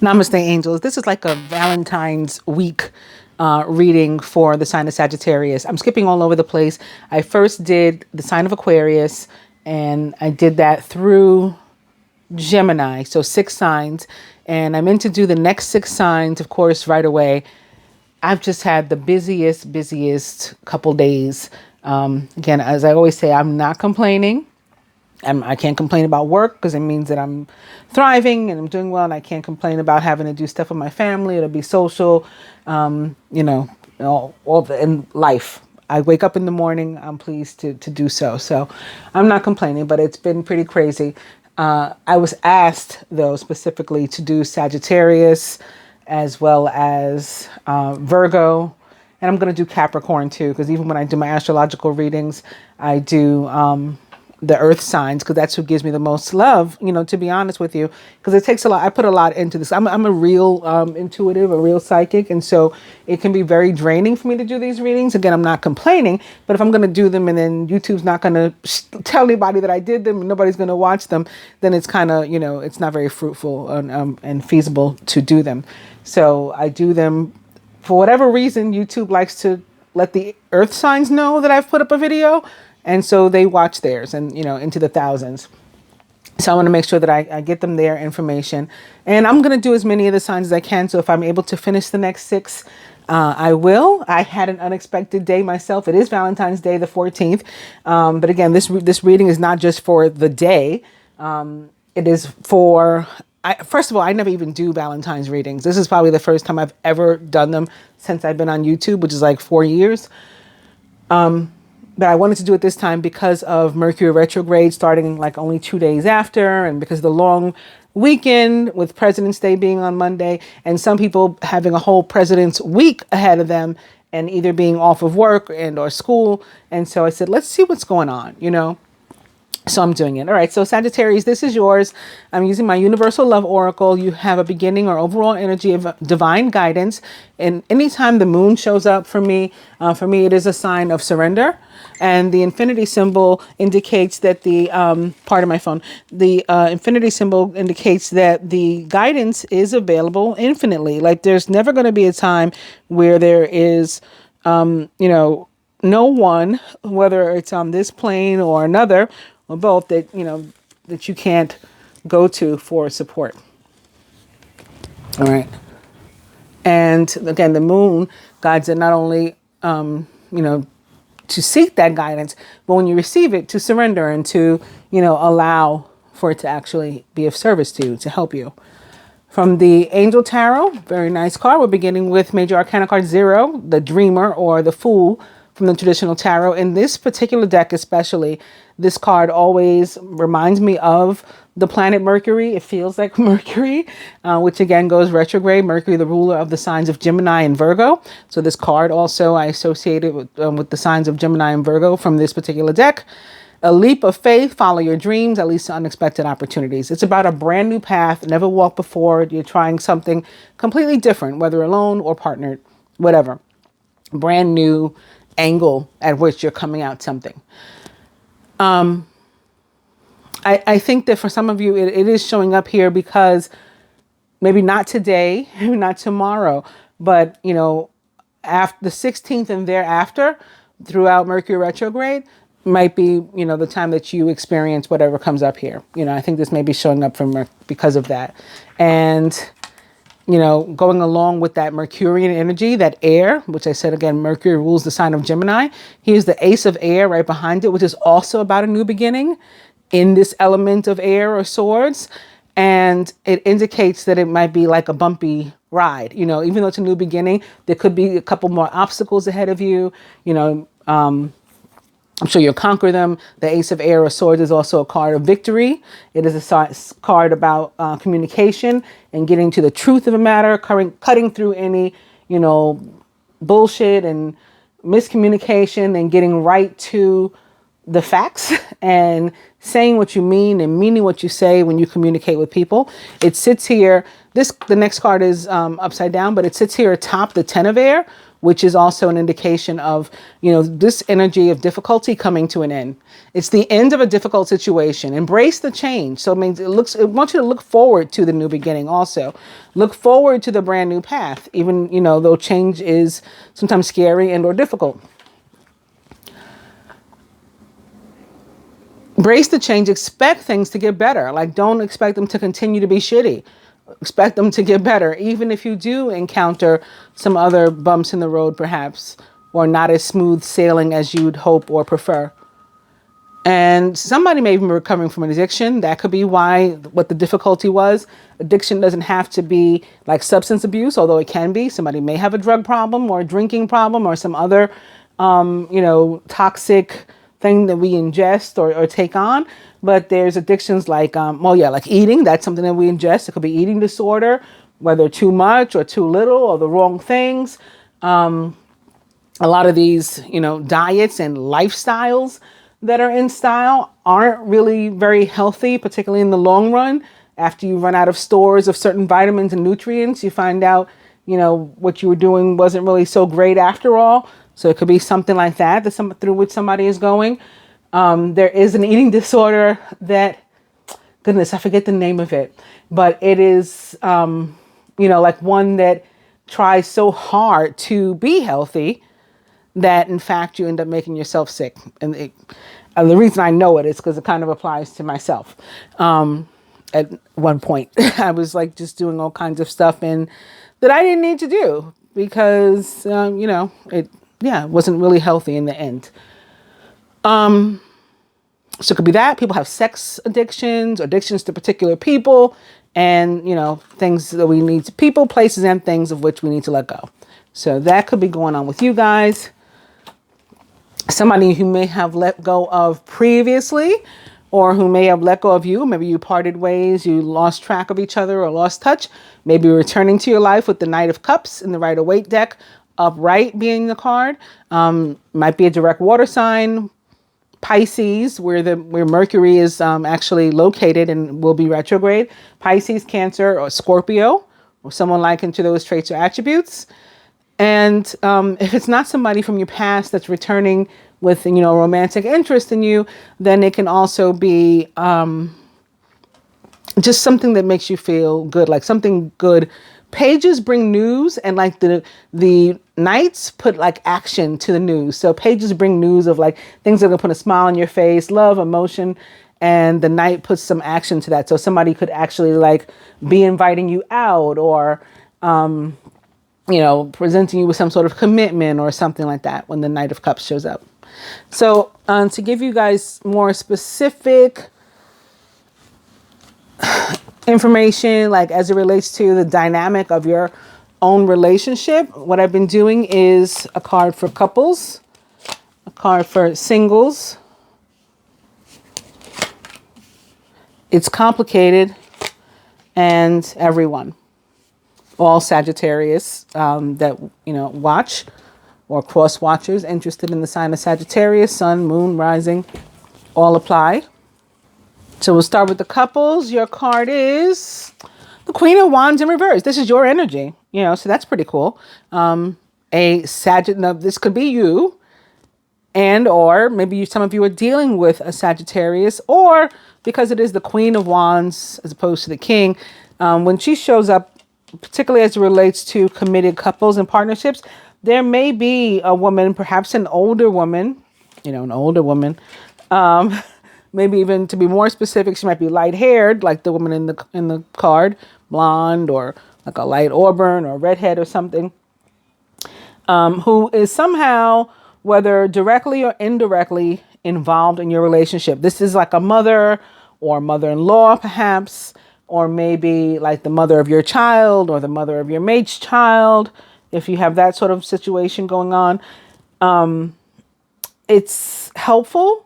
Namaste, angels. This is like a Valentine's week reading for the sign of Sagittarius. I'm skipping all over the place. I first did the sign of Aquarius, and I did that through Gemini, so 6 signs. And I meant to do the next 6 signs, of course, right away. I've just had the busiest couple days. Again, as I always say, I'm not complaining. I can't complain about work because it means that I'm thriving and I'm doing well, and I can't complain about having to do stuff with my family or to be social, all the in life. I wake up in the morning, I'm pleased to do so. So I'm not complaining, but it's been pretty crazy. I was asked, though, specifically to do Sagittarius as well as Virgo. And I'm going to do Capricorn, too, because even when I do my astrological readings, I do the earth signs, because that's who gives me the most love, to be honest with you, because it takes a lot. I put a lot into this. I'm a real intuitive, a real psychic. And so it can be very draining for me to do these readings. Again, I'm not complaining, but if I'm going to do them and then YouTube's not going to tell anybody that I did them and nobody's going to watch them, then it's kind of, it's not very fruitful and feasible to do them. So I do them for whatever reason. YouTube likes to let the earth signs know that I've put up a video. And so they watch theirs and, into the thousands. So I want to make sure that I get them their information. And I'm going to do as many of the signs as I can. So if I'm able to finish the next 6, I will. I had an unexpected day myself. It is Valentine's Day, the 14th. But again, this reading is not just for the day. It is for... first of all, I never even do Valentine's readings. This is probably the first time I've ever done them since I've been on YouTube, which is like 4 years. But I wanted to do it this time because of Mercury retrograde starting like only 2 days after, and because of the long weekend with President's Day being on Monday, and some people having a whole President's Week ahead of them and either being off of work and or school. And so I said, let's see what's going on, So I'm doing it. All right. So Sagittarius, this is yours. I'm using my Universal Love Oracle. You have a beginning or overall energy of divine guidance. And anytime the moon shows up for me, it is a sign of surrender. And the infinity symbol indicates that the infinity symbol indicates that the guidance is available infinitely. Like there's never going to be a time where there is, no one, whether it's on this plane or another, or both, that that you can't go to for support. All right. And again, the moon guides it not only to seek that guidance, but when you receive it, to surrender and to allow for it to actually be of service to you, to help you. From the Angel Tarot, very nice card. We're beginning with Major Arcana card 0, the Dreamer or the Fool from the traditional tarot. In this particular deck especially, this card always reminds me of the planet Mercury. It feels like Mercury, which again goes retrograde. Mercury, the ruler of the signs of Gemini and Virgo. So this card also I associated with the signs of Gemini and Virgo from this particular deck. A leap of faith, follow your dreams, at least unexpected opportunities. It's about a brand new path, never walked before. You're trying something completely different, whether alone or partnered, whatever. Brand new angle at which you're coming out something. I think that for some of you, it is showing up here because maybe not today, maybe not tomorrow, but, after the 16th and thereafter, throughout Mercury retrograde, might be, the time that you experience whatever comes up here. I think this may be showing up because of that. And going along with that Mercurian energy, that air, which I said again, Mercury rules the sign of Gemini. Here's the Ace of Air right behind it, which is also about a new beginning in this element of air or swords. And it indicates that it might be like a bumpy ride. Even though it's a new beginning, there could be a couple more obstacles ahead of you. I'm sure you'll conquer them. The Ace of Air or Swords is also a card of victory. It is a card about communication and getting to the truth of a matter, cutting through any, bullshit and miscommunication and getting right to the facts and saying what you mean and meaning what you say when you communicate with people. It sits here. The next card is upside down, but it sits here atop the Ten of Air, which is also an indication of, this energy of difficulty coming to an end. It's the end of a difficult situation. Embrace the change. So it means it wants you to look forward to the new beginning also. Look forward to the brand new path, even, though change is sometimes scary and or difficult. Embrace the change. Expect things to get better. Like, don't expect them to continue to be shitty. Expect them to get better, even if you do encounter some other bumps in the road, perhaps, or not as smooth sailing as you'd hope or prefer. And somebody may even be recovering from an addiction. That could be what the difficulty was. Addiction doesn't have to be like substance abuse, although it can be. Somebody may have a drug problem or a drinking problem or some other, toxic thing that we ingest or take on. But there's addictions like, like eating. That's something that we ingest. It could be eating disorder, whether too much or too little or the wrong things. A lot of these, diets and lifestyles that are in style aren't really very healthy, particularly in the long run. After you run out of stores of certain vitamins and nutrients, you find out, what you were doing wasn't really so great after all. So it could be something like that through which somebody is going. There is an eating disorder that, goodness, I forget the name of it, but it is, like one that tries so hard to be healthy that in fact you end up making yourself sick. And the reason I know it is because it kind of applies to myself. At one point, I was like just doing all kinds of stuff that I didn't need to do because, it wasn't really healthy in the end. So it could be that people have sex addictions, addictions to particular people, and, things that we need to people, places, and things of which we need to let go. So that could be going on with you guys. Somebody who may have let go of previously, or who may have let go of you. Maybe you parted ways, you lost track of each other or lost touch. Maybe returning to your life with the Knight of Cups in the Rider-Waite deck, upright being the card. Might be a direct water sign. Pisces, where Mercury is actually located and will be retrograde. Pisces, Cancer, or Scorpio, or someone likened to those traits or attributes. And if it's not somebody from your past that's returning with, romantic interest in you, then it can also be just something that makes you feel good, like something good. Pages bring news, and like the Knights put like action to the news. So pages bring news of like things that are gonna put a smile on your face, love, emotion, and the Knight puts some action to that. So somebody could actually like be inviting you out, or presenting you with some sort of commitment or something like that when the Knight of Cups shows up. So to give you guys more specific information, like as it relates to the dynamic of your own relationship, what I've been doing is a card for couples, a card for singles. It's complicated, and everyone, all Sagittarius that watch, or cross watchers interested in the sign of Sagittarius, sun, moon, rising, all apply. So we'll start with the couples. Your card is the Queen of Wands in reverse. This is your energy, so that's pretty cool. This could be you, and or maybe some of you are dealing with a Sagittarius, or because it is the Queen of Wands as opposed to the King, when she shows up, particularly as it relates to committed couples and partnerships, there may be a woman, perhaps an older woman, maybe even to be more specific, she might be light-haired, like the woman in the card, blonde, or like a light auburn or redhead or something, who is somehow, whether directly or indirectly, involved in your relationship. This is like a mother or mother-in-law, perhaps, or maybe like the mother of your child or the mother of your mate's child. If you have that sort of situation going on, it's helpful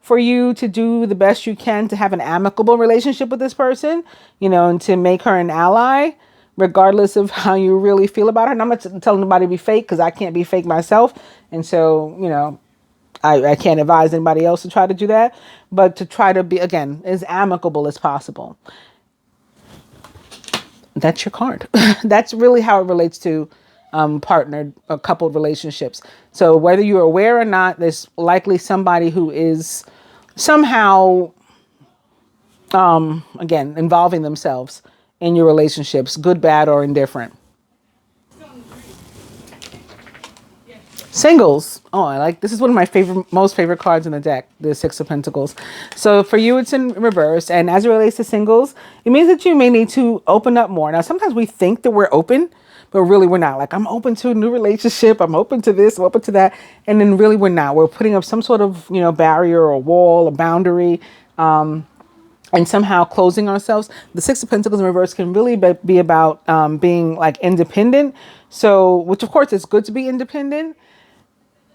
for you to do the best you can to have an amicable relationship with this person, and to make her an ally, regardless of how you really feel about her. And I'm not telling nobody to be fake, because I can't be fake myself. And so, I can't advise anybody else to try to do that, but to try to be, again, as amicable as possible. That's your card. That's really how it relates to partnered or coupled relationships. So whether you're aware or not, there's likely somebody who is somehow, again, involving themselves in your relationships, good, bad, or indifferent. Singles. Oh, I like, this is one of my most favorite cards in the deck, the Six of Pentacles. So for you, it's in reverse. And as it relates to singles, it means that you may need to open up more. Now, sometimes we think that we're open, but really we're not. Like, I'm open to a new relationship. I'm open to this, I'm open to that. And then really we're not. We're putting up some sort of, barrier or wall, a boundary, and somehow closing ourselves. The Six of Pentacles in reverse can really be about being like independent. So, which of course it's good to be independent,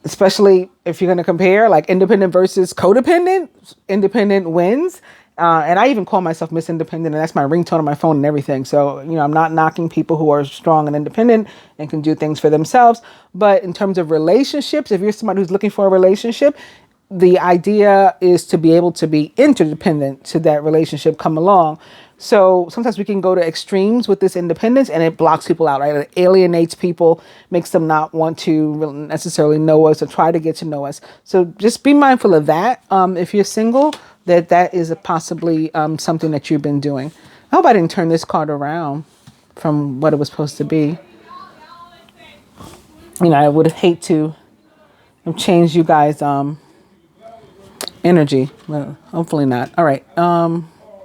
especially if you're going to compare like independent versus codependent. Independent wins. And I even call myself Miss Independent, and that's my ringtone on my phone and everything. So, I'm not knocking people who are strong and independent and can do things for themselves. But in terms of relationships, if you're somebody who's looking for a relationship, the idea is to be able to be interdependent to that relationship come along. So sometimes we can go to extremes with this independence, and it blocks people out, right? It alienates people, makes them not want to necessarily know us or try to get to know us. So just be mindful of that. If you're single, that is possibly something that you've been doing. I hope I didn't turn this card around from what it was supposed to be. I would hate to have changed you guys' energy. Well, hopefully not. All right.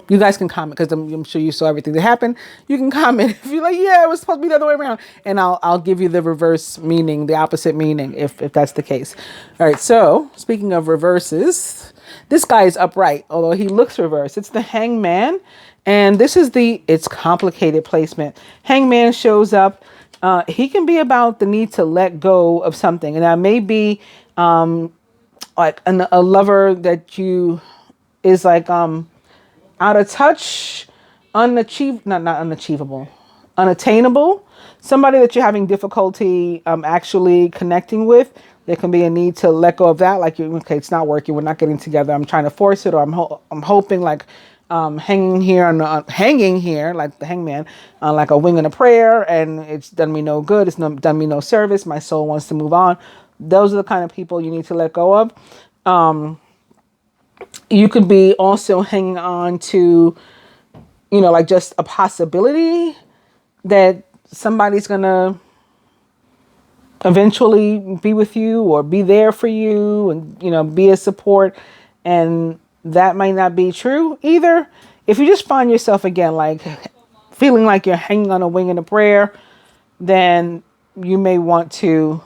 You guys can comment, because I'm sure you saw everything that happened. You can comment if you're like, yeah, it was supposed to be the other way around. And I'll give you the reverse meaning, the opposite meaning, if that's the case. All right. So speaking of reverses, this guy is upright, although he looks reversed. It's the Hangman. And this is it's complicated placement. Hangman shows up. He can be about the need to let go of something. And that may be like a lover that you is like out of touch, unachievable, somebody that you're having difficulty actually connecting with. There can be a need to let go of that. Like, okay, it's not working, we're not getting together, I'm trying to force it, or I'm hoping, like hanging here like the Hangman, like a wing and a prayer, and it's done me no good, done me no service, my soul wants to move on. Those are the kind of people you need to let go of. You could be also hanging on to, like just a possibility that somebody's going to eventually be with you or be there for you and, be a support. And that might not be true either. If you just find yourself again, like feeling like you're hanging on a wing in a prayer, then you may want to,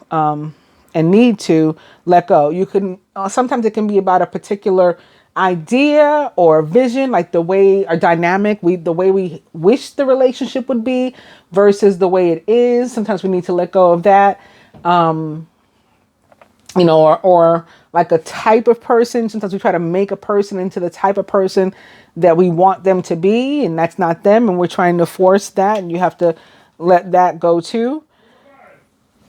and need to let go. You can, sometimes it can be about a particular idea or vision, like the way our dynamic, the way we wish the relationship would be versus the way it is. Sometimes we need to let go of that. Or like a type of person. Sometimes we try to make a person into the type of person that we want them to be, and that's not them. And we're trying to force that, and you have to let that go too.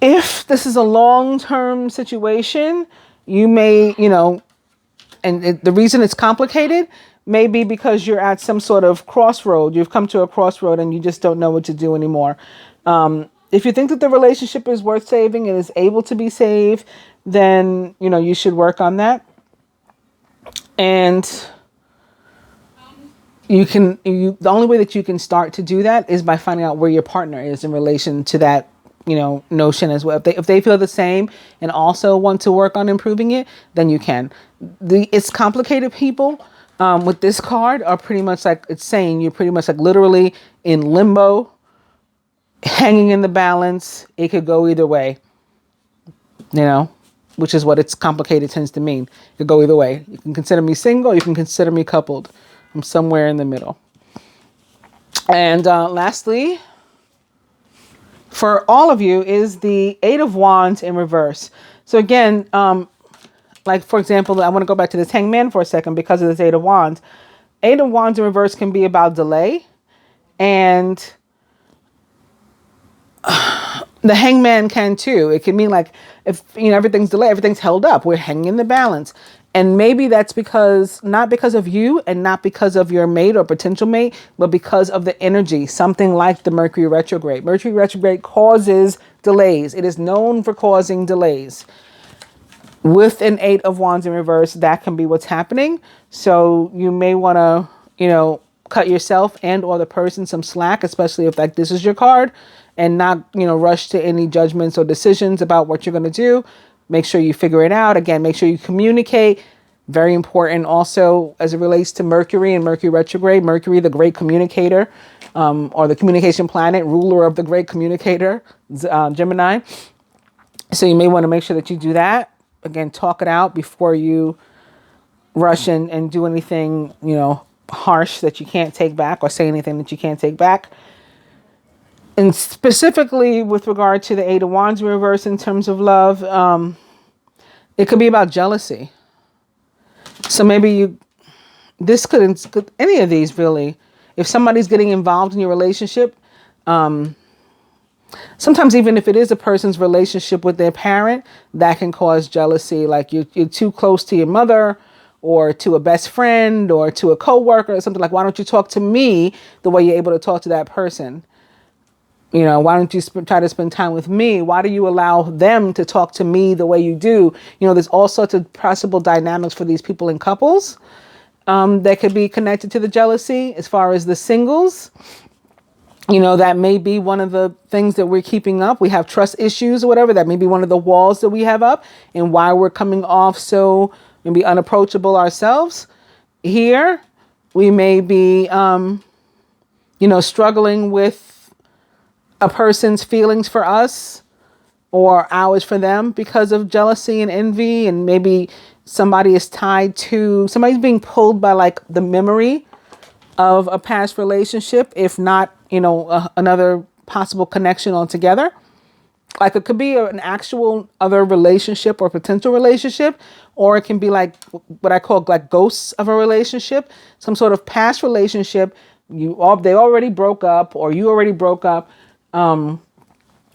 If this is a long-term situation, you may, the reason it's complicated may be because you're at some sort of crossroad. You've come to a crossroad and you just don't know what to do anymore. If you think that the relationship is worth saving and is able to be saved, then, you should work on that. And the only way that you can start to do that is by finding out where your partner is in relation to that, notion as well. If they feel the same and also want to work on improving it, then you can. It's complicated people with this card are pretty much like it's saying you're pretty much like literally in limbo, hanging in the balance. It could go either way, which is what it's complicated tends to mean. It could go either way. You can consider me single, you can consider me coupled. I'm somewhere in the middle. And lastly, for all of you is the Eight of Wands in reverse. So again, like for example, I want to go back to this Hangman for a second because of this Eight of Wands. Eight of Wands in reverse can be about delay, and the Hangman can too. It can mean like if everything's delayed, everything's held up, we're hanging in the balance. And maybe that's not because of you and not because of your mate or potential mate, but because of the energy, something like the Mercury retrograde. Mercury retrograde causes delays. It is known for causing delays. With an 8 of Wands in reverse, that can be what's happening. So you may want to, cut yourself and or the person some slack, especially if like this is your card, and not, rush to any judgments or decisions about what you're going to do. Make sure you figure it out. Again, make sure you communicate. Very important also as it relates to Mercury and Mercury retrograde. Mercury, the great communicator, or the communication planet, ruler of the great communicator, Gemini. So you may want to make sure that you do that. Again, talk it out before you rush in and do anything, harsh that you can't take back, or say anything that you can't take back. And specifically with regard to the 8 of Wands in reverse in terms of love, it could be about jealousy. So maybe this could, any of these really, if somebody's getting involved in your relationship, sometimes even if it is a person's relationship with their parent, that can cause jealousy. Like you're too close to your mother, or to a best friend, or to a coworker, or something like, why don't you talk to me the way you're able to talk to that person? Why don't you try to spend time with me? Why do you allow them to talk to me the way you do? There's all sorts of possible dynamics for these people in couples that could be connected to the jealousy. As far as the singles, that may be one of the things that we're keeping up. We have trust issues or whatever. That may be one of the walls that we have up, and why we're coming off so maybe unapproachable ourselves. Here, we may be, struggling with a person's feelings for us or ours for them because of jealousy and envy. And maybe somebody's being pulled by like the memory of a past relationship, if not, another possible connection altogether. Like it could be an actual other relationship or potential relationship, or it can be like what I call like ghosts of a relationship, some sort of past relationship. They already broke up, or you already broke up, or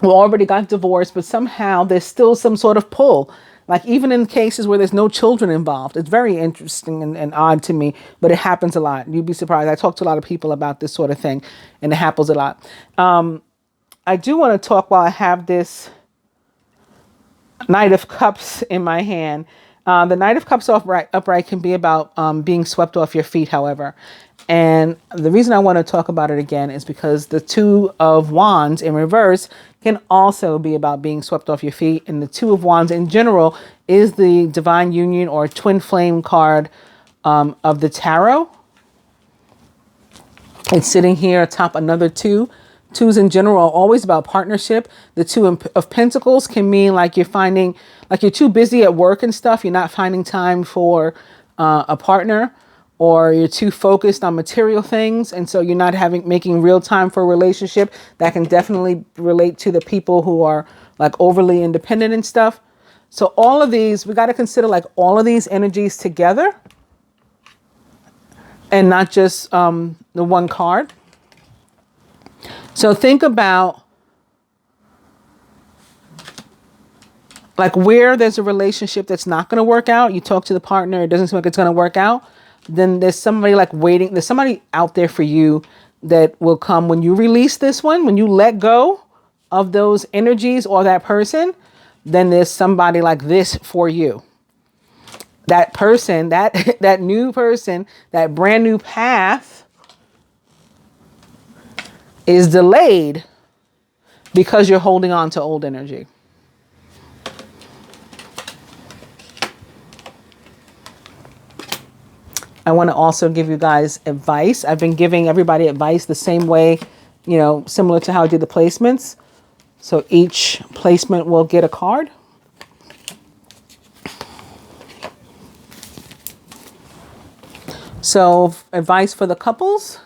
already got divorced, but somehow there's still some sort of pull. Like even in cases where there's no children involved. It's very interesting and odd to me, but it happens a lot. You'd be surprised. I talk to a lot of people about this sort of thing, and it happens a lot. I do want to talk while I have this Knight of Cups in my hand. The Knight of Cups upright can be about being swept off your feet, however. And the reason I want to talk about it again is because the 2 of Wands in reverse can also be about being swept off your feet. And the 2 of Wands in general is the divine union or twin flame card of the tarot. It's sitting here atop another 2. 2s in general are always about partnership. The 2 of Pentacles can mean like you're too busy at work and stuff. You're not finding time for a partner, or you're too focused on material things. And so you're not making real time for a relationship. That can definitely relate to the people who are like overly independent and stuff. So all of these, we got to consider like all of these energies together, and not just the one card. So think about like where there's a relationship that's not going to work out. You talk to the partner, it doesn't seem like it's going to work out. Then there's somebody like waiting. There's somebody out there for you that will come when you release this one, when you let go of those energies or that person. Then there's somebody like this for you. That person, that new person, that brand new path is delayed because you're holding on to old energy. I want to also give you guys advice. I've been giving everybody advice the same way, similar to how I did the placements. So each placement will get a card. So advice for the couples.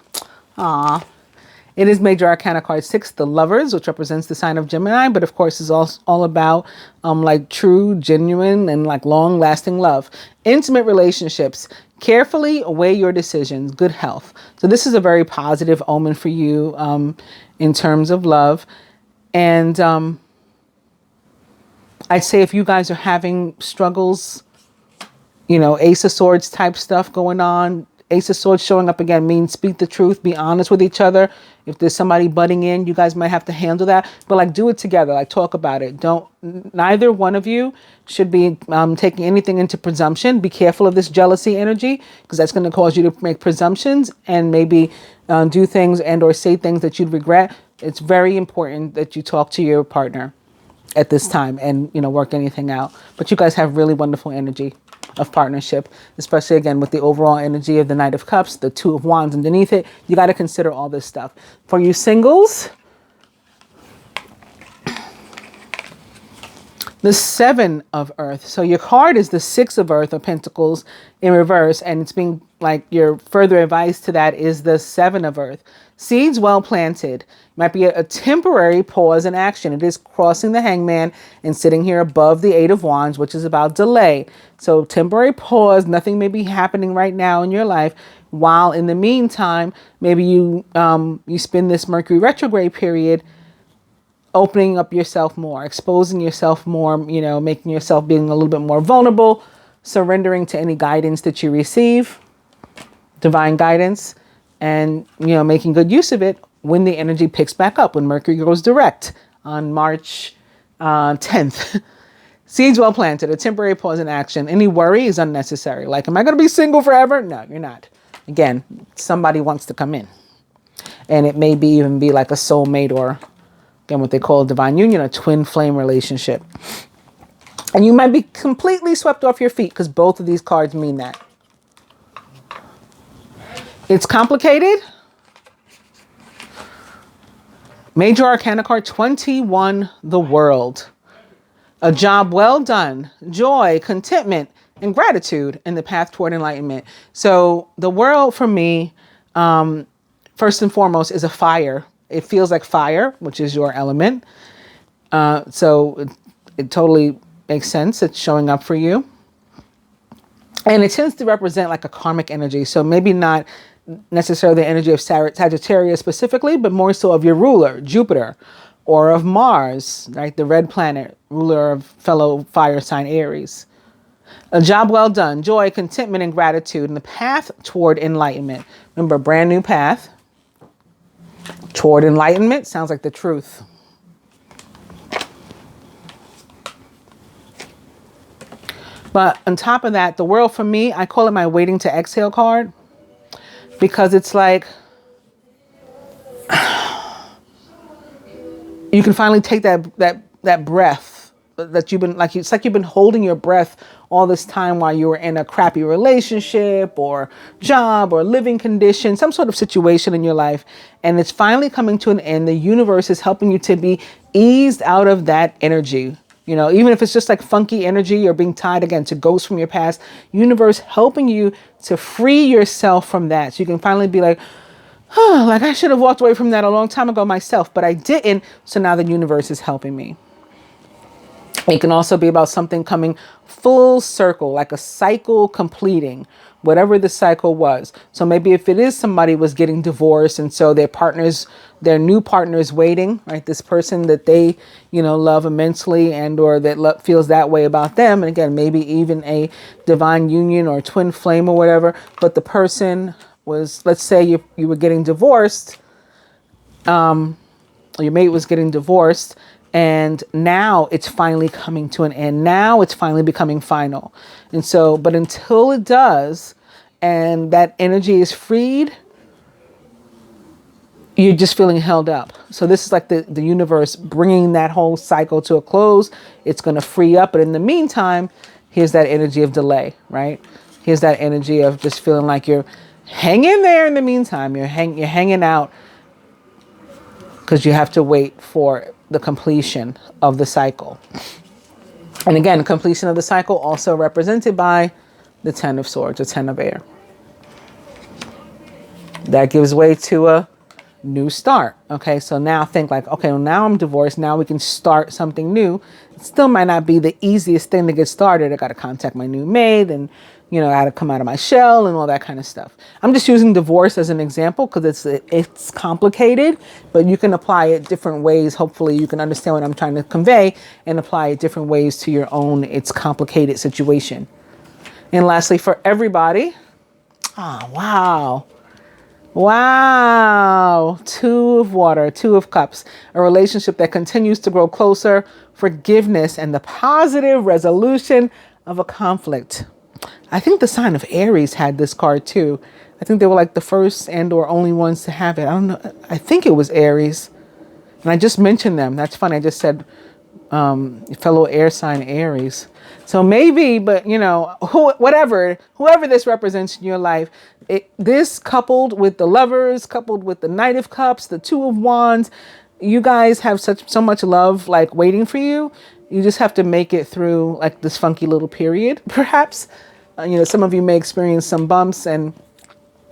It is Major Arcana card 6, the Lovers, which represents the sign of Gemini, but of course is all about like true, genuine, and like long-lasting love. Intimate relationships. Carefully weigh your decisions. Good health. So this is a very positive omen for you in terms of love. And I'd say if you guys are having struggles, Ace of Swords type stuff going on, Ace of Swords showing up again means speak the truth, be honest with each other. If there's somebody butting in, you guys might have to handle that. But like, do it together. Like, talk about it. Neither one of you should be taking anything into presumption. Be careful of this jealousy energy, because that's going to cause you to make presumptions and maybe do things and or say things that you'd regret. It's very important that you talk to your partner at this time and, you know, work anything out. But you guys have really wonderful energy of partnership, especially again with the overall energy of the Knight of Cups, the Two of Wands underneath it. You got to consider all this stuff. For you singles, the Seven of Earth. So your card is the Six of Earth or Pentacles in reverse, and it's being like your further advice to that is the Seven of Earth. Seeds well planted. Might be a temporary pause in action. It is crossing the Hangman and sitting here above the Eight of Wands, which is about delay. So temporary pause. Nothing may be happening right now in your life. While in the meantime, maybe you spend this Mercury retrograde period opening up yourself more, exposing yourself more, you know, making yourself being a little bit more vulnerable, surrendering to any guidance that you receive, divine guidance, and, you know, making good use of it when the energy picks back up, when Mercury goes direct on March 10th. Seeds well planted, a temporary pause in action. Any worry is unnecessary. Like, am I going to be single forever? No, you're not. Again, somebody wants to come in. And it may be even be like a soulmate or, again, what they call a divine union, a twin flame relationship. And you might be completely swept off your feet because both of these cards mean that. It's complicated. Major Arcana card 21, the World. A job well done, joy, contentment, and gratitude in the path toward enlightenment. So the World for me, first and foremost, is a fire. It feels like fire, which is your element. So it totally makes sense. It's showing up for you. And it tends to represent like a karmic energy. So maybe not necessarily the energy of Sagittarius specifically, but more so of your ruler, Jupiter, or of Mars, right? The red planet, ruler of fellow fire sign Aries. A job well done, joy, contentment, and gratitude in the path toward enlightenment. Remember, brand new path toward enlightenment sounds like the truth. But on top of that, the World for me, I call it my waiting to exhale card, because it's like you can finally take that breath that you've been like, it's like you've been holding your breath all this time while you were in a crappy relationship or job or living condition, some sort of situation in your life. And it's finally coming to an end. The universe is helping you to be eased out of that energy. You know, even if it's just like funky energy or being tied again to ghosts from your past, universe helping you to free yourself from that. So you can finally be like, oh, like I should have walked away from that a long time ago myself, but I didn't. So now the universe is helping me. It can also be about something coming full circle, like a cycle completing, whatever the cycle was. So maybe if it is somebody was getting divorced and so their new partner is waiting, right? This person that they, you know, love immensely and or that feels that way about them. And again, maybe even a divine union or twin flame or whatever. But the person was, let's say you were getting divorced, or your mate was getting divorced, and now it's finally coming to an end. Now it's finally becoming final. And so, but until it does, and that energy is freed, you're just feeling held up. So this is like the universe bringing that whole cycle to a close. It's going to free up. But in the meantime, here's that energy of delay, right? Here's that energy of just feeling like you're hanging there in the meantime. You're hanging out because you have to wait for the completion of the cycle. And again, completion of the cycle also represented by the Ten of Swords, the Ten of Air. That gives way to a new start. Okay, so now think like, okay, well, now I'm divorced. Now we can start something new. It still might not be the easiest thing to get started. I got to contact my new mate and, you know, I had to come out of my shell and all that kind of stuff. I'm just using divorce as an example because it's complicated, but you can apply it different ways. Hopefully you can understand what I'm trying to convey and apply it different ways to your own, it's complicated situation. And lastly, for everybody, Oh, wow. Wow. Two of water, two of cups, a relationship that continues to grow closer, forgiveness, and the positive resolution of a conflict. I think the sign of Aries had this card too. I think they were like the first and or only ones to have it. I don't know. I think it was Aries. And I just mentioned them. That's funny. I just said fellow air sign Aries. So maybe, but you know, whoever this represents in your life, this coupled with the Lovers, coupled with the Knight of Cups, the Two of Wands, you guys have so much love like waiting for you. You just have to make it through like this funky little period, perhaps. You know, some of you may experience some bumps, and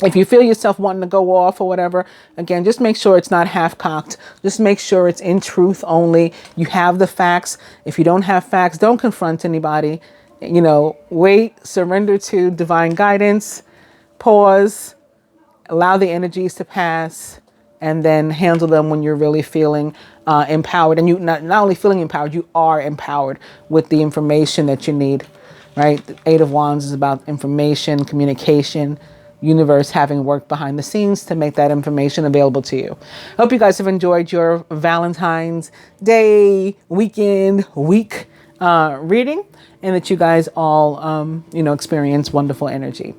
if you feel yourself wanting to go off or whatever, again, just make sure it's not half-cocked. Just make sure it's in truth only. You have the facts. If you don't have facts, don't confront anybody. You know, wait, surrender to divine guidance, pause, allow the energies to pass, and then handle them when you're really feeling empowered. And you not only feeling empowered, you are empowered with the information that you need, right? The Eight of Wands is about information, communication, universe having worked behind the scenes to make that information available to you. Hope you guys have enjoyed your Valentine's Day, weekend, week reading, and that you guys all, you know, experience wonderful energy.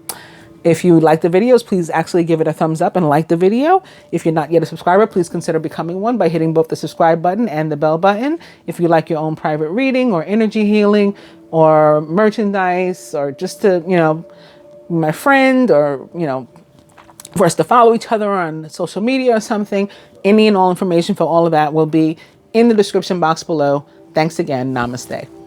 If you like the videos, please actually give it a thumbs up and like the video. If you're not yet a subscriber, please consider becoming one by hitting both the subscribe button and the bell button. If you like your own private reading or energy healing or merchandise, or just to, you know, my friend, or, you know, for us to follow each other on social media or something, any and all information for all of that will be in the description box below. Thanks again. Namaste.